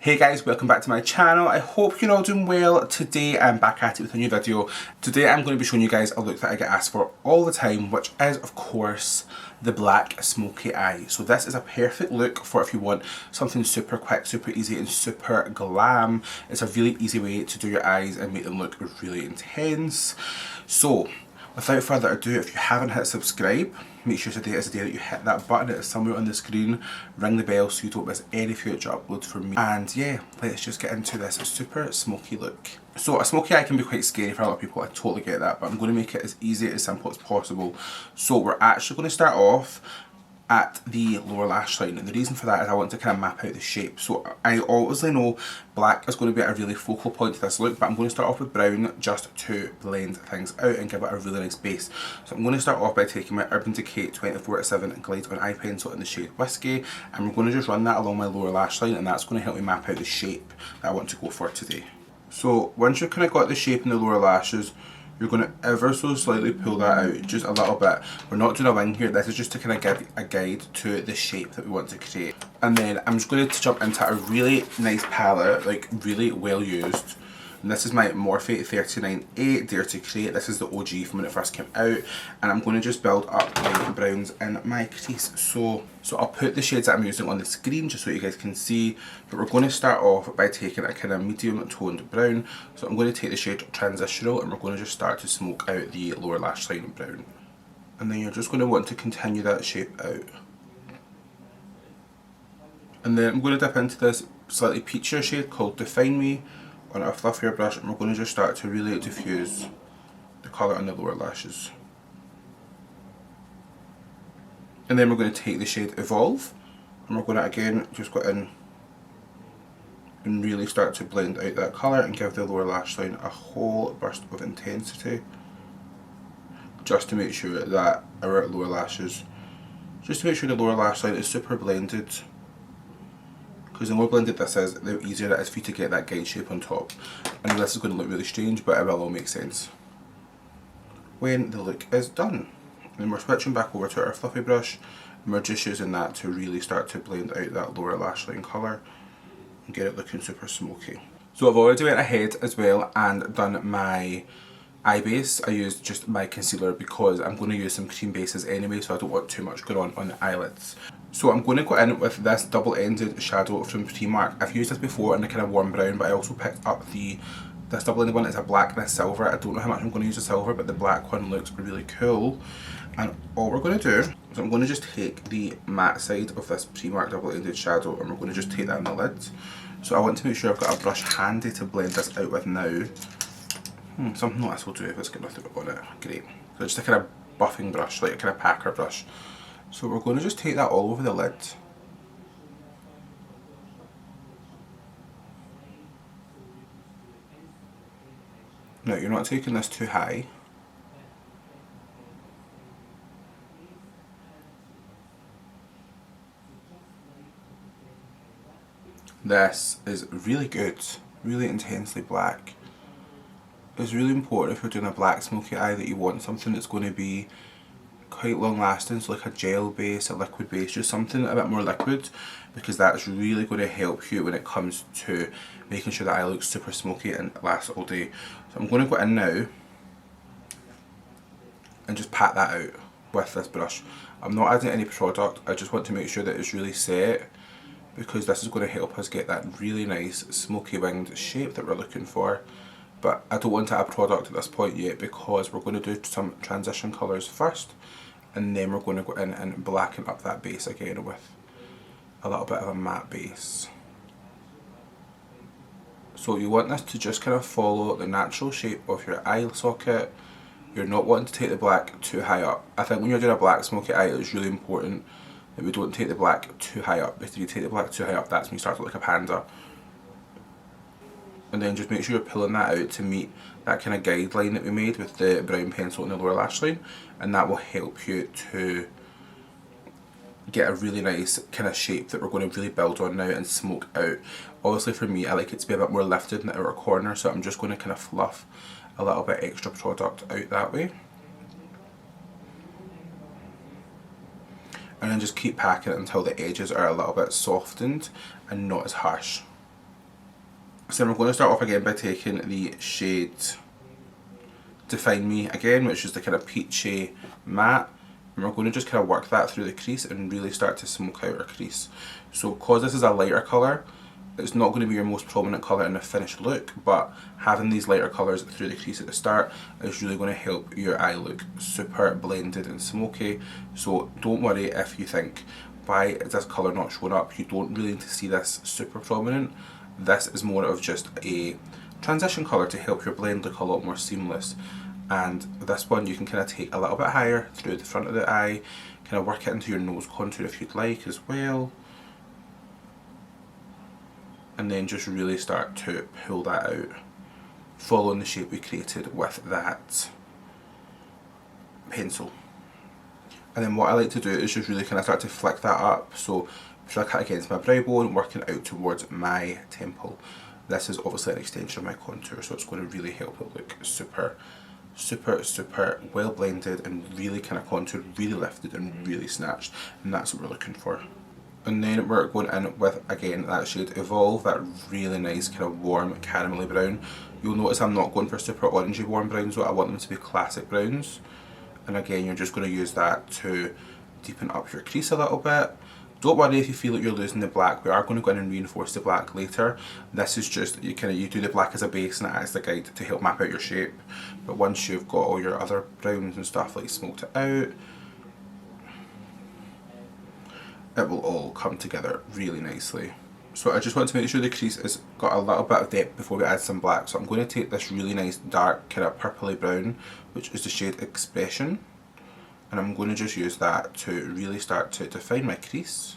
Hey guys, welcome back to my channel. I hope you're all doing well. Today I'm back at it with a new video. Today I'm going to be showing you guys a look that I get asked for all the time, which is of course the black smoky eye. So this is a perfect look for if you want something super quick, super easy and super glam. It's a really easy way to do your eyes and make them look really intense. So without further ado, if you haven't hit subscribe, make sure today is the day that you hit that button. It is somewhere on the screen. Ring the bell so you don't miss any future uploads from me. And yeah, let's just get into this super smoky look. So a smoky eye can be quite scary for a lot of people, I totally get that, but I'm going to make it as easy, as simple as possible. So we're actually going to start off at the lower lash line, and the reason for that is I want to kind of map out the shape. So I obviously know black is going to be a really focal point to this look, but I'm going to start off with brown just to blend things out and give it a really nice base. So I'm going to start off by taking my Urban Decay 24-7 Glide on eye pencil in the shade Whiskey, and we're going to just run that along my lower lash line, and that's going to help me map out the shape that I want to go for today. So once you've kind of got the shape in the lower lashes, you're going to ever so slightly pull that out, just a little bit. We're not doing a wing here, this is just to kind of give a guide to the shape that we want to create. And then I'm just going to jump into a really nice palette, like really well used. And this is my Morphe 39A Dare to Create. This is the OG from when it first came out. And I'm going to just build up my browns in my crease. So I'll put the shades that I'm using on the screen just so you guys can see. But we're going to start off by taking a kind of medium toned brown. So I'm going to take the shade Transitional and we're going to just start to smoke out the lower lash line brown. And then you're just going to want to continue that shape out. And then I'm going to dip into this slightly peachier shade called Define Me on a fluffier brush, and we're going to just start to really diffuse the colour on the lower lashes. And then we're going to take the shade Evolve and we're going to again just go in and really start to blend out that colour and give the lower lash line a whole burst of intensity, just to make sure that our lower lashes, just to make sure the lower lash line is super blended. Because the more blended this is, the easier it is for you to get that guide shape on top. I know this is going to look really strange, but it will all make sense when the look is done. And then we're switching back over to our fluffy brush, and we're just using that to really start to blend out that lower lash line colour and get it looking super smoky. So I've already went ahead as well and done my eye base. I used just my concealer because I'm going to use some cream bases anyway, so I don't want too much going on the eyelids. So I'm going to go in with this double-ended shadow from Primark. I've used this before in a kind of warm brown, but I also picked up this double-ended one. It's a black and a silver. I don't know how much I'm going to use the silver, but the black one looks really cool. And all we're going to do is I'm going to just take the matte side of this Primark double-ended shadow and we're going to just take that on the lid. So I want to make sure I've got a brush handy to blend this out with now. Something like this will do if it's got nothing on it. Great. So just a kind of buffing brush, like a kind of packer brush. So we're going to just take that all over the lid. Now you're not taking this too high. This is really good, really intensely black. It's really important if you're doing a black smoky eye that you want something that's going to be quite long lasting, so like a gel base, a liquid base, just something a bit more liquid, because that's really going to help you when it comes to making sure the eye looks super smoky and lasts all day. So I'm going to go in now and just pat that out with this brush. I'm not adding any product, I just want to make sure that it's really set, because this is going to help us get that really nice smoky winged shape that we're looking for. But I don't want to add product at this point yet because we're going to do some transition colours first, and then we're going to go in and blacken up that base again with a little bit of a matte base. So you want this to just kind of follow the natural shape of your eye socket. You're not wanting to take the black too high up. I think when you're doing a black smoky eye, it's really important that we don't take the black too high up. If you take the black too high up, that's when you start to look like a panda. And then just make sure you're pulling that out to meet that kind of guideline that we made with the brown pencil in the lower lash line, and that will help you to get a really nice kind of shape that we're going to really build on now and smoke out. Obviously for me, I like it to be a bit more lifted in the outer corner, so I'm just going to kind of fluff a little bit extra product out that way. And then just keep packing it until the edges are a little bit softened and not as harsh. So then we're going to start off again by taking the shade Define Me again, which is the kind of peachy matte, and we're going to just kind of work that through the crease and really start to smoke out our crease. So because this is a lighter colour, it's not going to be your most prominent colour in a finished look, but having these lighter colours through the crease at the start is really going to help your eye look super blended and smoky. So don't worry if you think, why is this colour not showing up? You don't really need to see this super prominent. This is more of just a transition colour to help your blend look a lot more seamless. And this one you can kind of take a little bit higher through the front of the eye, kind of work it into your nose contour if you'd like as well. And then just really start to pull that out, following the shape we created with that pencil. And then what I like to do is just really kind of start to flick that up. So flick it against my brow bone, working out towards my temple. This is obviously an extension of my contour, so it's going to really help it look super well blended and really kind of contoured, really lifted and really snatched, and that's what we're looking for. And then we're going in with, again, that shade Evolve, that really nice kind of warm caramelly brown. You'll notice I'm not going for super orangey warm browns, though. I want them to be classic browns. And again, you're just going to use that to deepen up your crease a little bit. Don't worry if you feel like you're losing the black. We are going to go in and reinforce the black later. This is just, you do the black as a base and it acts as a guide to help map out your shape. But once you've got all your other browns and stuff, like smoked it out, it will all come together really nicely. So I just want to make sure the crease has got a little bit of depth before we add some black. So I'm going to take this really nice dark kind of purpley brown, which is the shade Expression. And I'm going to just use that to really start to define my crease.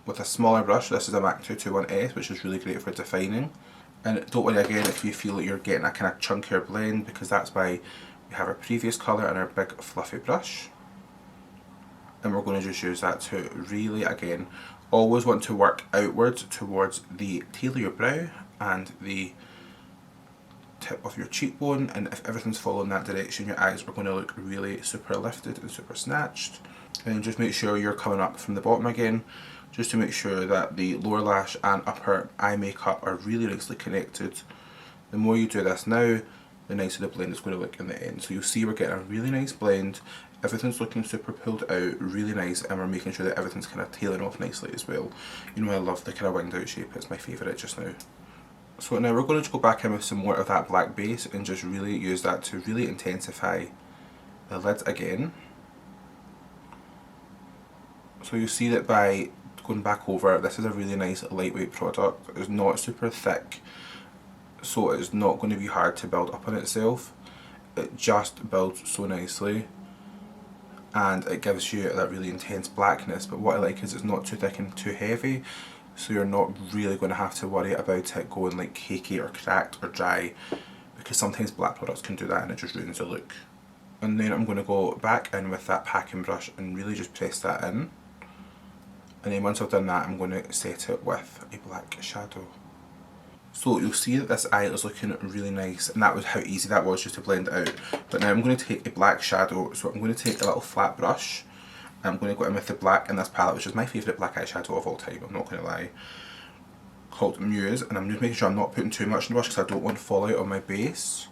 With a smaller brush, this is a MAC 221S, which is really great for defining. And don't worry again if you feel like you're getting a kind of chunkier blend, because that's why we have our previous colour and our big fluffy brush. And we're going to just use that to really, again, always want to work outwards towards the tail of your brow and the tip of your cheekbone, and if everything's following that direction, your eyes are going to look really super lifted and super snatched. And just make sure you're coming up from the bottom again, just to make sure that the lower lash and upper eye makeup are really nicely connected. The more you do this now, the nicer the blend is going to look in the end. So you'll see we're getting a really nice blend, everything's looking super pulled out, really nice, and we're making sure that everything's kind of tailing off nicely as well. You know I love the kind of winged out shape, it's my favourite just now. So now we're going to go back in with some more of that black base and just really use that to really intensify the lid again. So you see that by going back over, this is a really nice lightweight product. It's not super thick, so it's not going to be hard to build up on itself. It just builds so nicely and it gives you that really intense blackness, but what I like is it's not too thick and too heavy, so you're not really going to have to worry about it going like cakey or cracked or dry, because sometimes black products can do that and it just ruins the look. And then I'm going to go back in with that packing brush and really just press that in. And then once I've done that, I'm going to set it with a black shadow. So you'll see that this eye is looking really nice, and that was how easy that was just to blend it out. But now I'm going to take a black shadow, so I'm going to take a little flat brush. I'm going to go in with the black in this palette, which is my favourite black eyeshadow of all time, I'm not going to lie, called Muse. And I'm just making sure I'm not putting too much in the brush because I don't want to fall out on my base.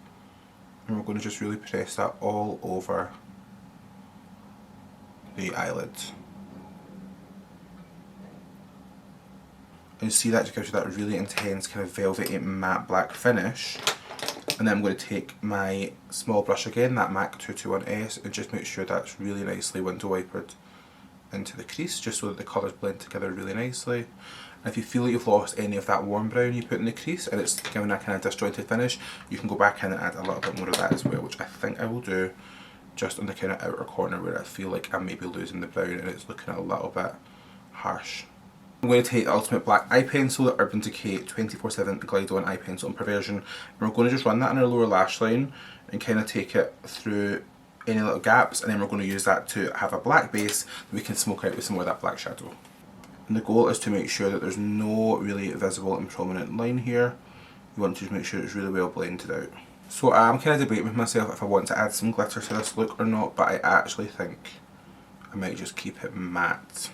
And we're going to just really press that all over the eyelid. And you see that just gives you that really intense kind of velvety matte black finish. And then I'm going to take my small brush again, that MAC 221S, and just make sure that's really nicely window wipered into the crease, just so that the colours blend together really nicely. And if you feel like you've lost any of that warm brown you put in the crease and it's giving a kind of disjointed finish, you can go back in and add a little bit more of that as well, which I think I will do just on the kind of outer corner where I feel like I'm maybe losing the brown and it's looking a little bit harsh. I'm going to take the Ultimate Black Eye Pencil, the Urban Decay 24/7 Glide On Eye Pencil in Perversion, and we're going to just run that in our lower lash line and kind of take it through any little gaps, and then we're going to use that to have a black base that we can smoke out with some more of that black shadow. And the goal is to make sure that there's no really visible and prominent line here. You want to just make sure it's really well blended out. So I'm kind of debating with myself if I want to add some glitter to this look or not, but I actually think I might just keep it matte.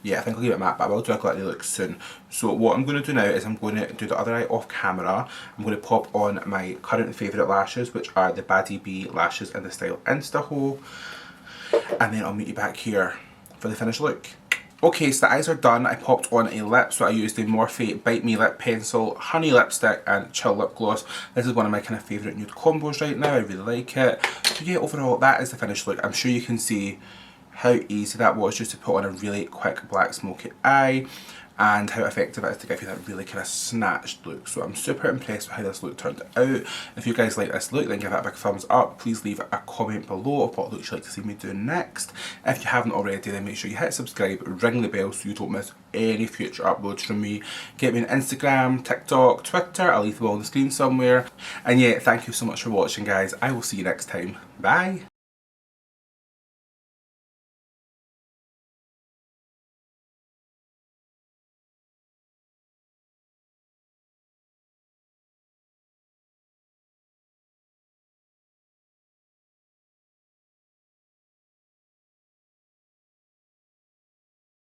Yeah, I think I'll leave it matte, but I will do a glittery look soon. So what I'm going to do now is I'm going to do the other eye off camera. I'm going to pop on my current favourite lashes, which are the Baddie B lashes in the style InstaHoe. And then I'll meet you back here for the finished look. Okay, so the eyes are done. I popped on a lip, so I used the Morphe Bite Me Lip Pencil, Honey Lipstick and Chill Lip Gloss. This is one of my kind of favourite nude combos right now. I really like it. So yeah, overall, that is the finished look. I'm sure you can see how easy that was just to put on a really quick black smoky eye, and how effective it is to give you that really kind of snatched look. So I'm super impressed with how this look turned out. If you guys like this look, then give it a big thumbs up. Please leave a comment below of what looks you'd like to see me do next. If you haven't already, then make sure you hit subscribe, ring the bell so you don't miss any future uploads from me. Get me on Instagram, TikTok, Twitter, I'll leave them all on the screen somewhere. And yeah, thank you so much for watching, guys. I will see you next time. Bye!